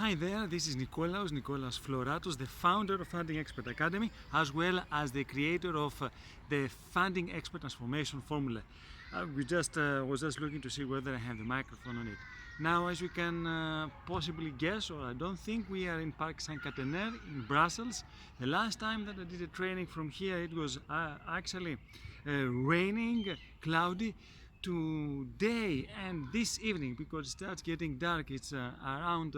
Hi there, this is Nikolaos Floratos, the founder of Funding Expert Academy, as well as the creator of the Funding Expert Transformation Formula. Was just looking to see whether I have the microphone on it. Now, as you can possibly guess, or I don't think, we are in Parc Saint-Catenaire in Brussels. The last time that I did a training from here, it was actually raining, cloudy. Today and this evening, because it starts getting dark, it's around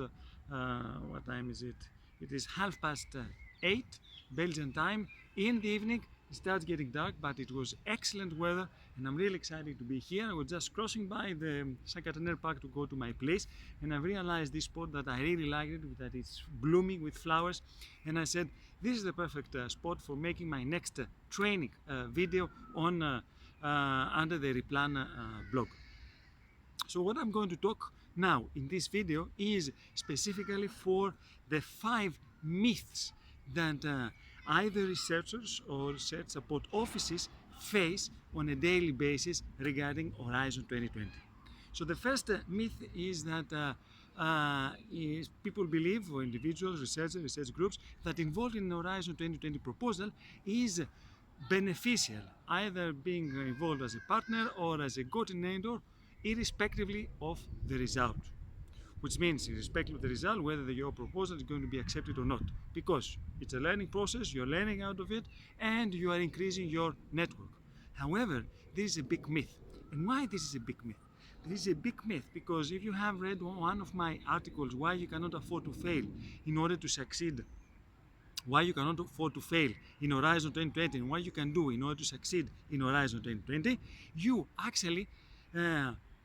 what time is it? It is 8:30 Belgian time. In the evening it starts getting dark, but it was excellent weather and I'm really excited to be here. I was just crossing by the Saint-Catenaire Park to go to my place, and I realized this spot that I really liked it, that it's blooming with flowers, and I said this is the perfect spot for making my next training video on under the Replan blog. So what I'm going to talk now in this video is specifically for the 5 myths that either researchers or research support offices face on a daily basis regarding Horizon 2020. So the first myth is that people believe, or individuals, researchers, research groups, that involved in Horizon 2020 proposal is beneficial, either being involved as a partner or as a coordinator, irrespectively of the result. Which means, irrespective of the result, whether your proposal is going to be accepted or not, because it's a learning process, you're learning out of it, and you are increasing your network. However, this is a big myth. And why this is a big myth? This is a big myth because if you have read one of my articles, Why You Cannot Afford to Fail in Order to Succeed, why you cannot afford to fail in Horizon 2020, and what you can do in order to succeed in Horizon 2020, you actually,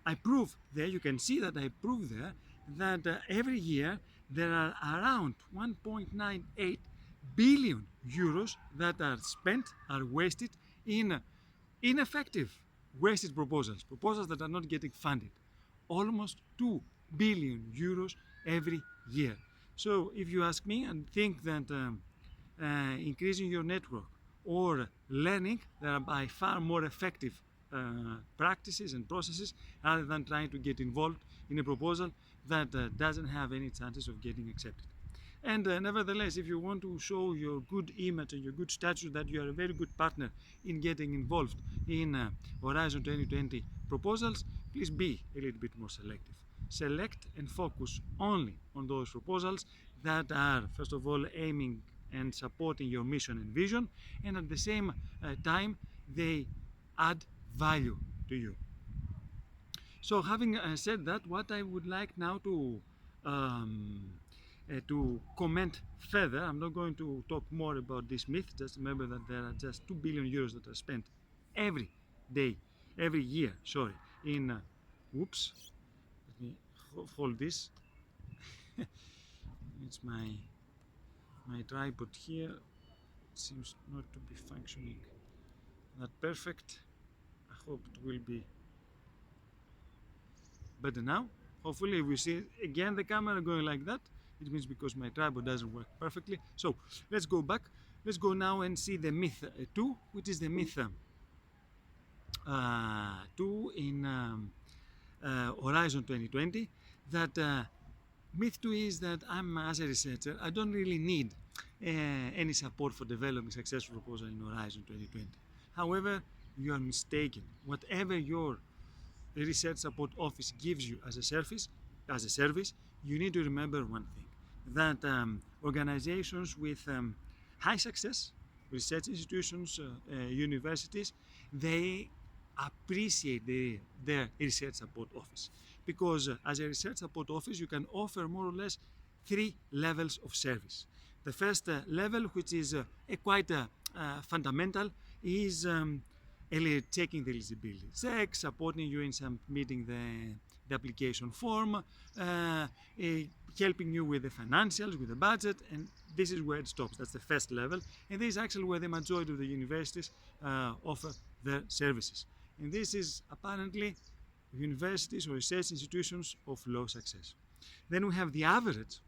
I prove there, you can see that I prove there, that every year there are around 1.98 billion euros that are spent, are wasted in ineffective, wasted proposals that are not getting funded. Almost 2 billion euros every year. So if you ask me and think that increasing your network or learning, there are by far more effective practices and processes rather than trying to get involved in a proposal that doesn't have any chances of getting accepted. And nevertheless, if you want to show your good image and your good stature that you are a very good partner in getting involved in Horizon 2020 proposals, please be a little bit more selective. Select and focus only on those proposals that are, first of all, aiming and supporting your mission and vision, and at the same time, they add value to you. So having said that, what I would like now to comment further, I'm not going to talk more about this myth, just remember that there are just 2 billion euros that are spent every year, in, whoops, let me hold this, it's my tripod here, it seems not to be functioning that perfect. I hope it will be better now. Hopefully we see again the camera going like that, it means because my tripod doesn't work perfectly. So let's go back. Let's go now and see the myth 2, which is the myth 2 in Horizon 2020. That myth 2 is that I'm, as a researcher, I don't really need any support for developing successful proposal in Horizon 2020. However, you are mistaken. Whatever your research support office gives you as a service, you need to remember one thing, that organizations with high success, research institutions, universities, they appreciate their research support office, because as a research support office you can offer more or less 3 levels of service. The first level, which is quite fundamental, is checking the eligibility check, supporting you in submitting the application form, helping you with the financials, with the budget, and this is where it stops. That's the first level, and this is actually where the majority of the universities offer their services. And this is apparently universities or research institutions of low success. Then we have the average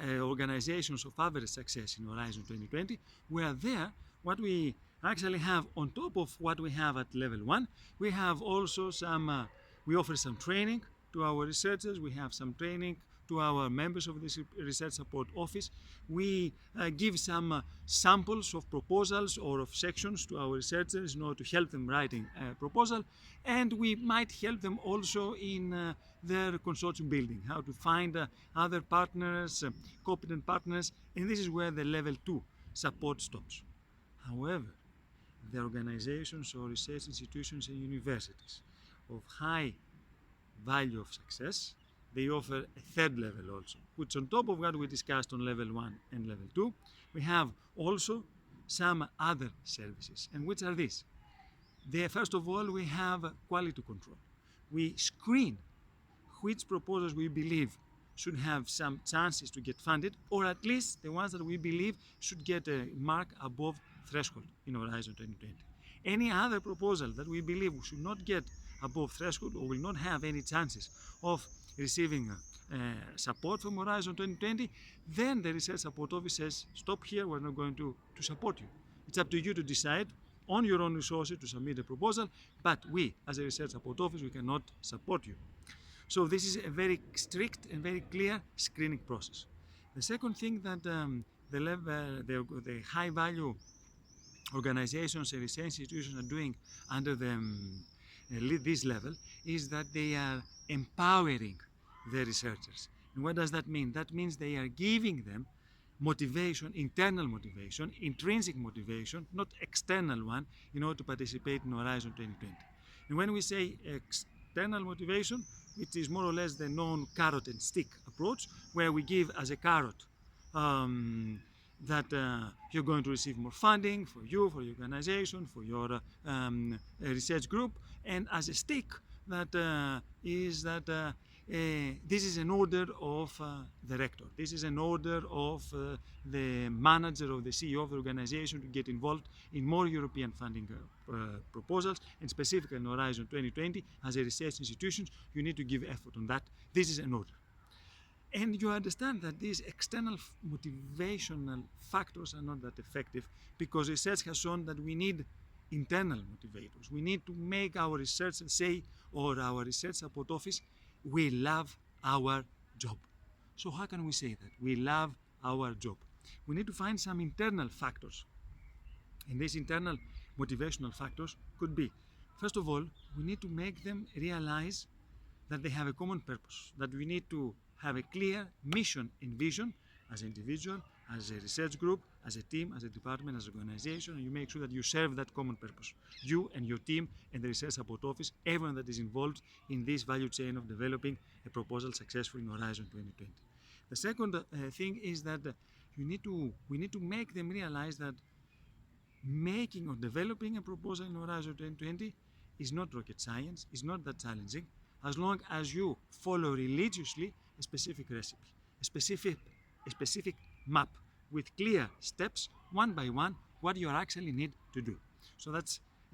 organizations of average success in Horizon 2020, where there, what we actually have on top of what we have at level 1, we have also some, we offer some training to our researchers, we have some training to our members of this research support office. We give some samples of proposals or of sections to our researchers in order to help them writing a proposal, and we might help them also in their consortium building, how to find other partners, competent partners, and this is where the level 2 support stops. However, the organizations or research institutions and universities of high value of success, they offer a third level also, which on top of what we discussed on level 1 and level 2, we have also some other services. And which are these? First of all, we have quality control. We screen which proposals we believe should have some chances to get funded, or at least the ones that we believe should get a mark above threshold in Horizon 2020. Any other proposal that we believe should not get above threshold or will not have any chances of receiving support from Horizon 2020, then the Research Support Office says, stop here, we're not going to support you. It's up to you to decide on your own resources to submit a proposal, but we, as a Research Support Office, we cannot support you. So this is a very strict and very clear screening process. The second thing that the high value organizations and research institutions are doing under this level is that they are empowering the researchers. And what does that mean? That means they are giving them motivation, internal motivation, intrinsic motivation, not external one, in order to participate in Horizon 2020. And when we say external motivation, it is more or less the known carrot and stick approach, where we give as a carrot that you're going to receive more funding for you, for your organization, for your research group, and as a stick that this is an order of the rector. This is an order of the manager or the CEO of the organization to get involved in more European funding proposals, and specifically in Horizon 2020, as a research institution, you need to give effort on that. This is an order. And you understand that these external motivational factors are not that effective, because research has shown that we need internal motivators. We need to make our researchers say, or our research support office, we love our job. So how can we say that? We love our job. We need to find some internal factors. And these internal motivational factors could be, first of all, we need to make them realize that they have a common purpose, that we need to have a clear mission and vision as an individual, as a research group, as a team, as a department, as an organization, and you make sure that you serve that common purpose. You and your team and the Research Support Office, everyone that is involved in this value chain of developing a proposal successfully in Horizon 2020. The second thing is that we need to make them realize that making or developing a proposal in Horizon 2020 is not rocket science, is not that challenging, as long as you follow religiously a specific recipe, a specific map with clear steps, one by one, what you actually need to do. So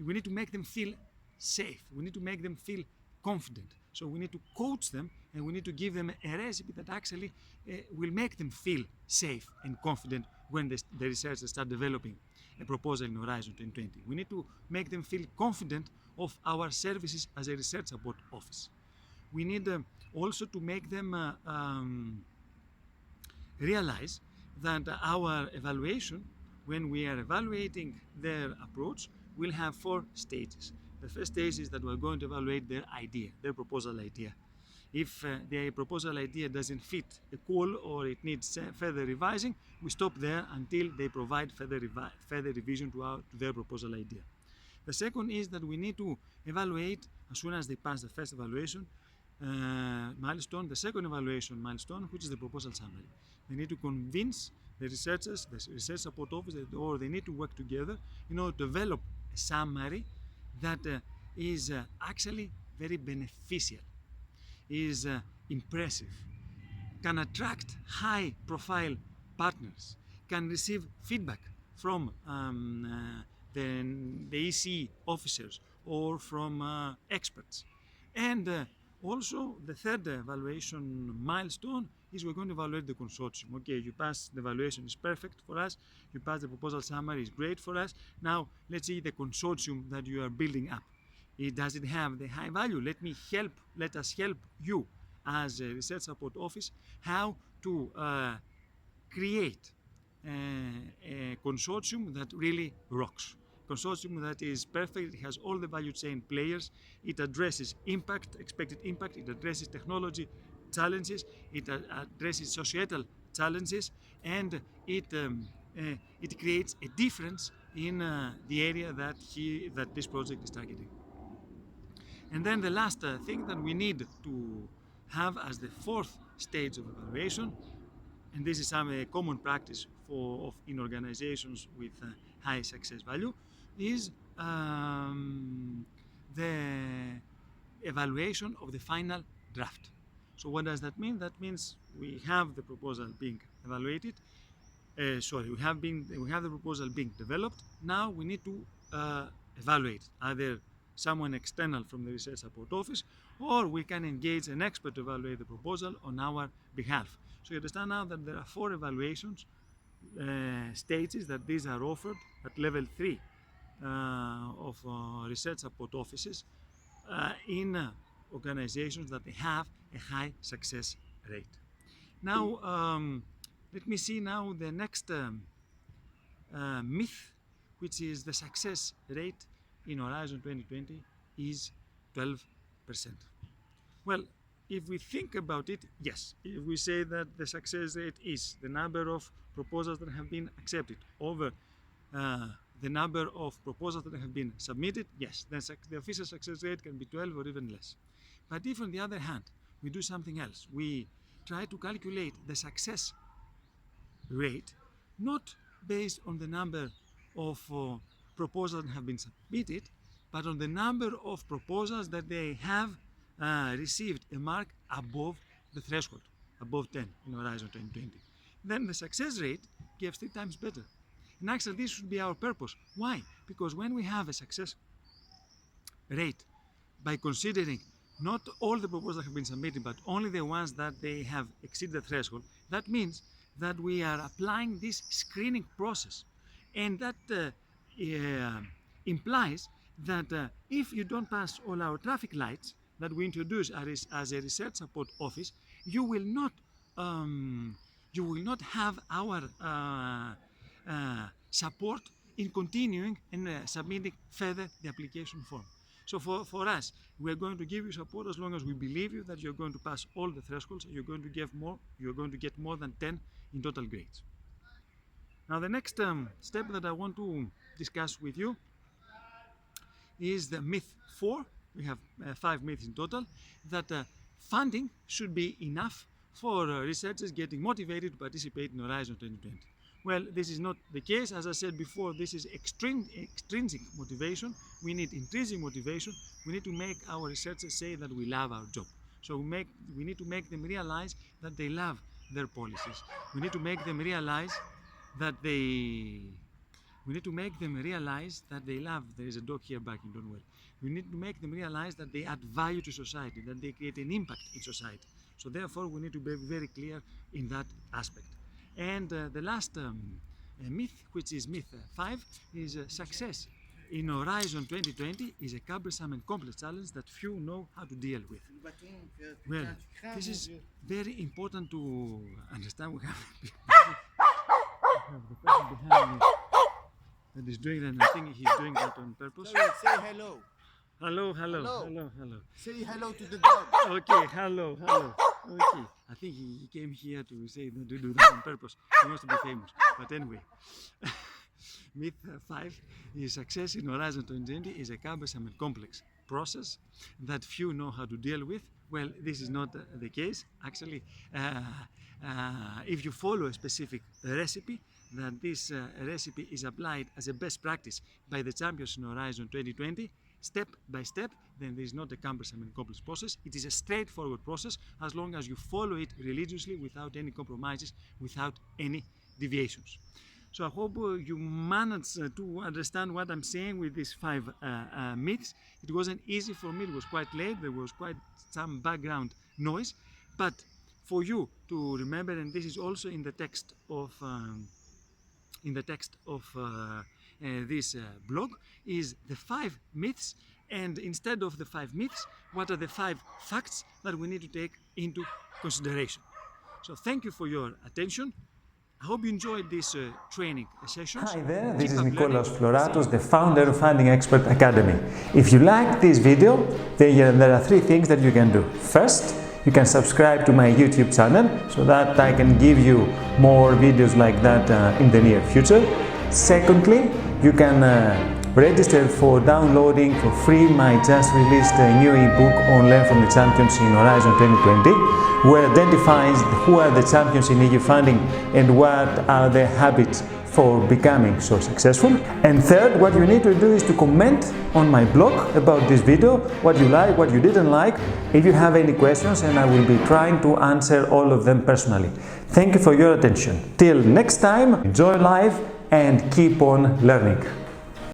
we need to make them feel safe. We need to make them feel confident. So we need to coach them, and we need to give them a recipe that actually will make them feel safe and confident when the researchers start developing a proposal in Horizon 2020. We need to make them feel confident of our services as a research support office. We need also to make them realize that our evaluation, when we are evaluating their approach, will have 4 stages. The first stage is that we're going to evaluate their idea, their proposal idea. If the proposal idea doesn't fit a call or it needs further revising, we stop there until they provide further revision to their proposal idea. The second is that we need to evaluate, as soon as they pass the first evaluation milestone, the second evaluation milestone, which is the proposal summary. They need to convince the researchers, the research support office, or they need to work together in order to develop a summary that is actually very beneficial, is impressive, can attract high-profile partners, can receive feedback from the EC officers or from experts. And also, the third evaluation milestone is we're going to evaluate the consortium. Okay, you passed the evaluation, is perfect for us. You passed the proposal summary, is great for us. Now, let's see the consortium that you are building up. Does it have the high value? Let us help you as a research support office how to create a consortium that really rocks. Consortium that is perfect, it has all the value chain players, it addresses impact, expected impact, it addresses technology challenges, it addresses societal challenges, and it creates a difference in the area that this project is targeting. And then the last thing that we need to have as the fourth stage of evaluation, and this is some common practice in organizations with high success value, is the evaluation of the final draft. So what does that mean? That means we have the proposal being evaluated. We have the proposal being developed. Now we need to evaluate either someone external from the research support office, or we can engage an expert to evaluate the proposal on our behalf. So you understand now that there are 4 evaluations stages that these are offered at level 3 of research support offices in organizations that they have a high success rate. Now, let me see now the next myth, which is the success rate in Horizon 2020 is 12%. Well, if we think about it, yes, if we say that the success rate is the number of proposals that have been accepted over the number of proposals that have been submitted, yes, then the official success rate can be 12 or even less. But if on the other hand, we do something else, we try to calculate the success rate not based on the number of proposals that have been submitted, but on the number of proposals that they have received a mark above the threshold, above 10 in Horizon 2020. Then the success rate gets 3 times better. And actually this should be our purpose. Why? Because when we have a success rate by considering not all the proposals that have been submitted, but only the ones that they have exceeded the threshold, that means that we are applying this screening process. And that implies that if you don't pass all our traffic lights that we introduce as a research support office, you will not have our support in continuing and submitting further the application form. So for us, we are going to give you support as long as we believe you that you're going to pass all the thresholds, you're going to get more than 10 in total grades. Now the next step that I want to discuss with you is the myth 4. We have 5 myths in total, that funding should be enough for researchers getting motivated to participate in Horizon 2020. Well, this is not the case. As I said before, this is extrinsic motivation. We need intrinsic motivation. We need to make our researchers say that we love our job. So we need to make them realize that they love their policies. We need to make them realize that they love, there is a dog here barking, don't worry. We need to make them realize that they add value to society, that they create an impact in society. So therefore we need to be very clear in that aspect. And the last myth, which is myth 5, is success in Horizon 2020 is a cumbersome and complex challenge that few know how to deal with. Well, this is very important to understand. We have the person behind me that is doing that, and I think he's doing that on purpose. Sorry, say hello. Hello. Say hello to the dog. Okay, hello. Okay, I think he came here to say to do that on purpose. He wants to be famous. But anyway, myth 5 is success in Horizon 2020 is a cumbersome and complex process that few know how to deal with. Well, this is not the case. Actually, if you follow a specific recipe, that this recipe is applied as a best practice by the champions in Horizon 2020, step by step, then there is not a cumbersome and complex process. It is a straightforward process as long as you follow it religiously without any compromises, without any deviations. So I hope you managed to understand what I'm saying with these 5 myths. It wasn't easy for me, it was quite late, there was quite some background noise, but for you to remember, and this is also in the text of this blog, is the 5 myths And instead of the 5 myths, what are the 5 facts that we need to take into consideration? So thank you for your attention. I hope you enjoyed this training sessions. Hi there, this Keep is up Nikolaos learning. Floratos, the founder of Funding Expert Academy. If you like this video, then there are 3 things that you can do. First, you can subscribe to my YouTube channel so that I can give you more videos like that in the near future. Secondly, you can register for downloading for free my just released new ebook on Learn from the Champions in Horizon 2020, where it identifies who are the champions in EU funding and what are their habits for becoming so successful. And third, what you need to do is to comment on my blog about this video, what you like, what you didn't like, if you have any questions, and I will be trying to answer all of them personally. Thank you for your attention. Till next time, enjoy life and keep on learning.